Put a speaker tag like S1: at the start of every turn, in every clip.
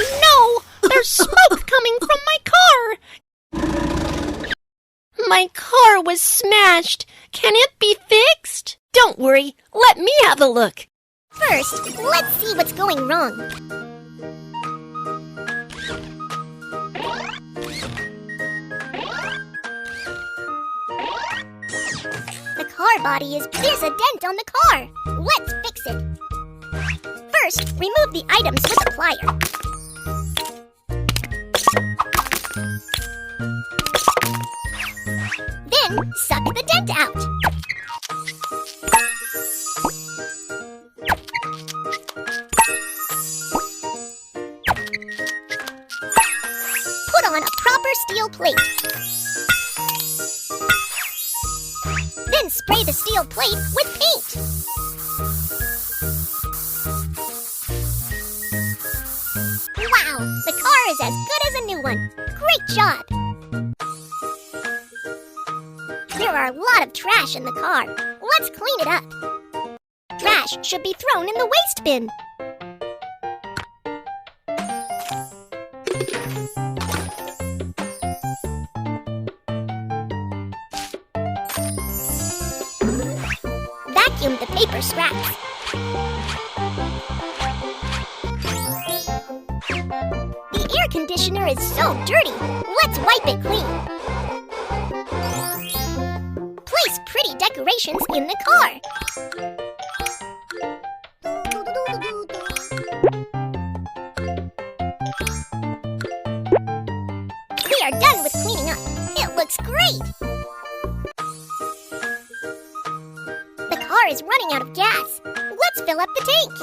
S1: Oh no! There's smoke coming from my car! My car was smashed. Can it be fixed? Don't worry, let me have a look.
S2: First, let's see what's going wrong. The car body there's a dent on the car. Let's fix it. First, remove the items with a plier. Then, suck the dent out. Put on a proper steel plate. Then spray the steel plate with paint. Wow, the car is as good as a new one. Great job! There are a lot of trash in the car. Let's clean it up. Trash should be thrown in the waste bin. Vacuum the paper scraps. The air conditioner is so dirty. Let's wipe it clean. Place pretty decorations in the car. We are done with cleaning up. It looks great. The car is running out of gas. Let's fill up the tank.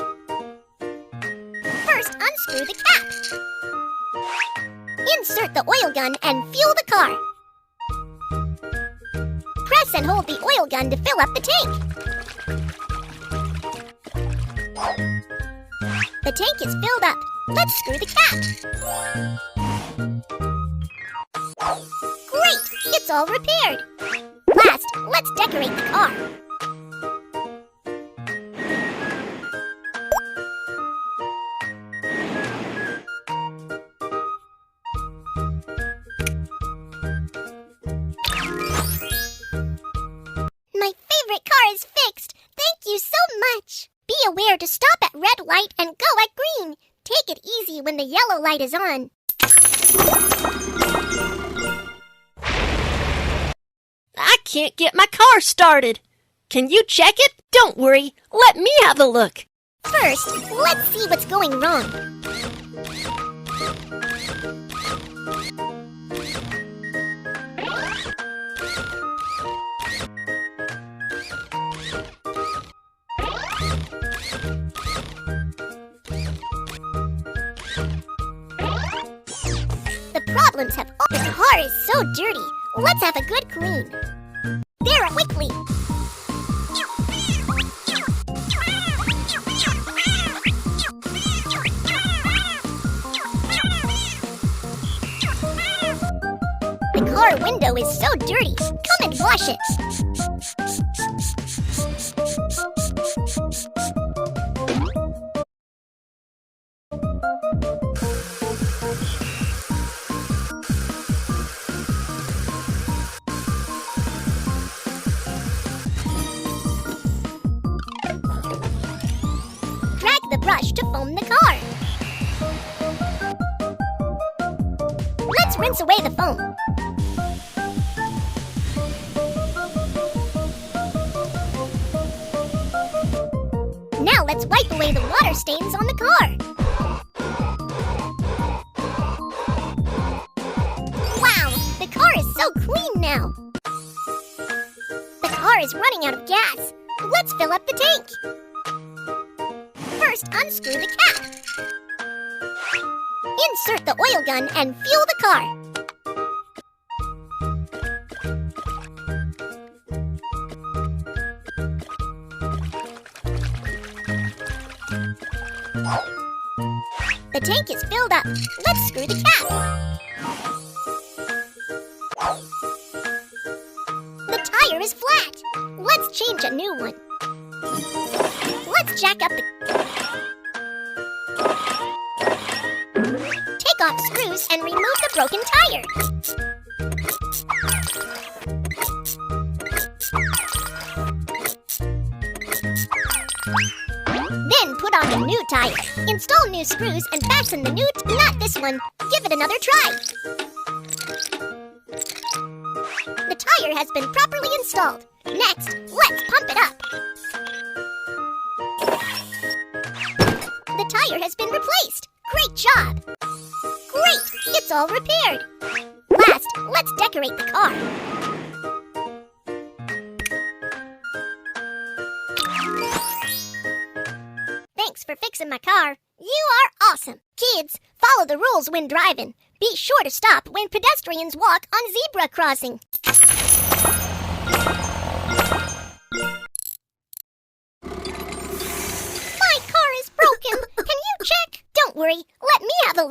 S2: First, unscrew the cap. Insert the oil gun and fuel the car. Press and hold the oil gun to fill up the tank. The tank is filled up. Let's screw the cap. Great! It's all repaired. Last, let's decorate the car. My favorite car is fixed. Thank you so much. Be aware to stop at red light and go at green. Take it easy when the yellow light is on.
S1: I can't get my car started. Can you check it? Don't worry, let me have a look.
S2: First, let's see what's going wrong. The problems have all. The car is so dirty. Let's have a good clean. There, quickly. The car window is so dirty. Come and wash it. Drag the brush to foam the car. Let's rinse away the foam. Now let's wipe away the water stains on the car. Wow, the car is so clean now. The car is running out of gas. Let's fill up the tank. First, unscrew the cap. Insert the oil gun and fuel the car. The tank is filled up. Let's screw the cap. The tire is flat. Let's change a new one. Let's jack up the... off screws and remove the broken tire. Then put on a new tire. Install new screws and fasten the new not this one. Give it another try. The tire has been properly installed. Next, let's pump it up. The tire has been replaced. Great job! Great! It's all repaired. Last, let's decorate the car. Thanks for fixing my car. You are awesome. Kids, follow the rules when driving. Be sure to stop when pedestrians walk on zebra crossing. My car is broken. Can you check? Don't worry. Let me have a look.